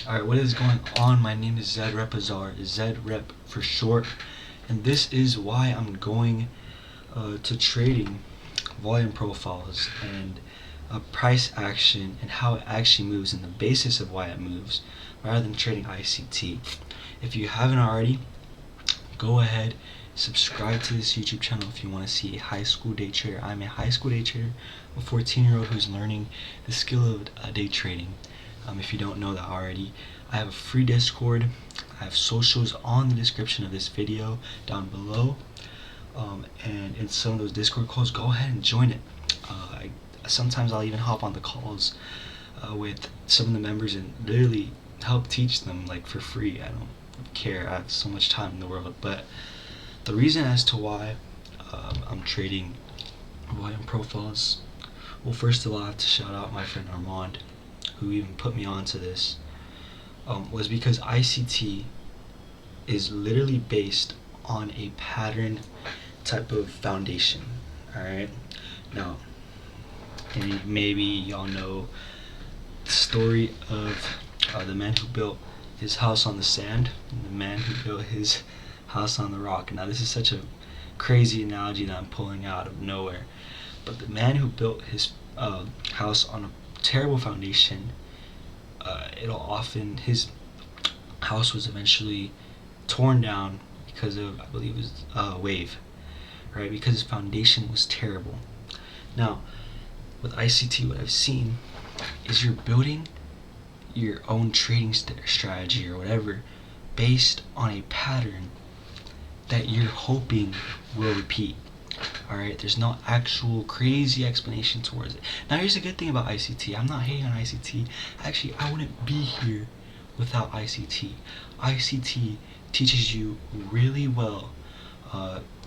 Alright, what is going on? My name is Zed Repazar, Zed Rep for short, and this is why I'm going to trading volume profiles and price action and how it actually moves and the basis of why it moves rather than trading ICT. If you haven't already, go ahead, subscribe to this YouTube channel if you want to see a high school day trader. I'm a high school day trader, a 14-year-old who's learning the skill of day trading. If you don't know that already, I have a free Discord. I have socials on the description of this video down below, and in some of those Discord calls, go ahead and join it. Sometimes I'll even hop on the calls with some of the members and literally help teach them like for free. I don't care, I have so much time in the world. But the reason as to why I'm trading volume profiles, well, first of all, I have to shout out my friend Armand, who even put me onto this, was because ICT is literally based on a pattern type of foundation. Alright, now maybe y'all know the story of the man who built his house on the sand and the man who built his house on the rock. Now this is such a crazy analogy that I'm pulling out of nowhere, but the man who built his house on a terrible foundation, his house was eventually torn down because of, I believe it was a wave, right? Because his foundation was terrible. Now with ICT, what I've seen is you're building your own trading strategy or whatever based on a pattern that you're hoping will repeat. Alright, there's no actual crazy explanation towards it. Now here's the good thing about ICT. I'm not hating on ICT. Actually, I wouldn't be here without ICT. ICT teaches you really well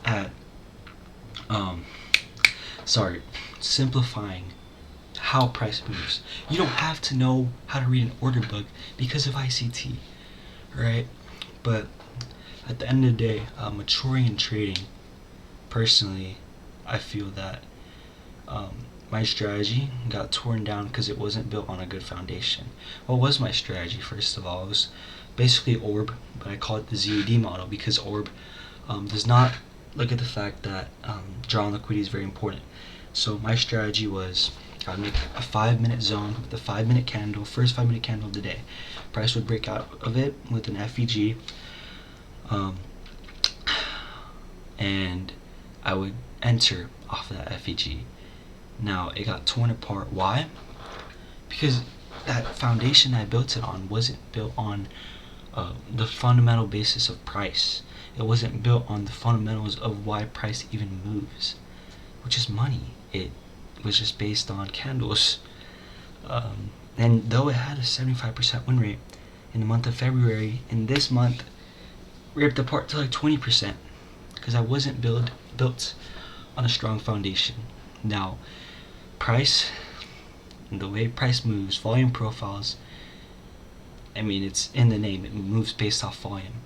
at simplifying how price moves. You don't have to know how to read an order book because of ICT, right? But at the end of the day, maturing in trading, personally, I feel that my strategy got torn down because it wasn't built on a good foundation. What was my strategy? First of all, it was basically orb, but I call it the ZAD model because orb does not look at the fact that draw on liquidity is very important. So my strategy was I would make a 5-minute zone with the 5-minute candle, first 5-minute candle of the day. Price would break out of it with an FEG, and I would enter off of that FEG. Now it got torn apart. Why? Because that foundation I built it on wasn't built on the fundamental basis of price. It wasn't built on the fundamentals of why price even moves, which is money. It was just based on candles. And though it had a 75% win rate in the month of February, in this month ripped apart to like 20% because I wasn't built on a strong foundation. Now price, the way price moves, volume profiles, I mean, it's in the name, it moves based off volume,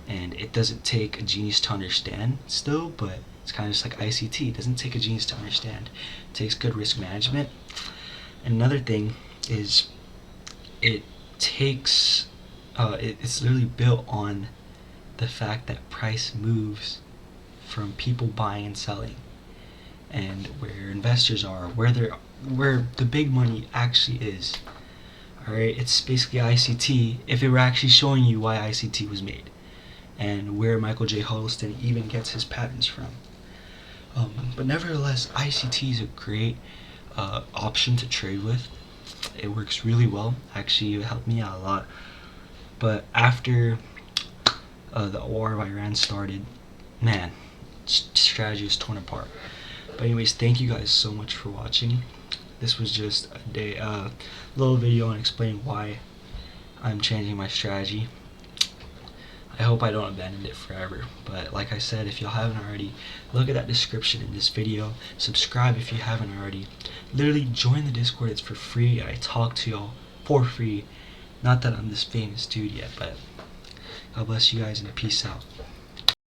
and it doesn't take a genius to understand still, but it's kind of just like ICT. It doesn't take a genius to understand. It takes good risk management. Another thing is it takes it's literally built on the fact that price moves from people buying and selling, and where investors are, where the big money actually is. Alright, it's basically ICT if it were actually showing you why ICT was made and where Michael J. Huddleston even gets his patents from. But nevertheless, ICT is a great option to trade with. It works really well. Actually, it helped me out a lot. But after the war of Iran started, man, strategy was torn apart. But anyways, thank you guys so much for watching. This was just a little video on explaining why I'm changing my strategy. I hope I don't abandon it forever, but like I said, if y'all haven't already, look at that description in this video, subscribe if you haven't already, literally join the Discord. It's for free. I talk to y'all for free. Not that I'm this famous dude yet, but God bless you guys and peace out.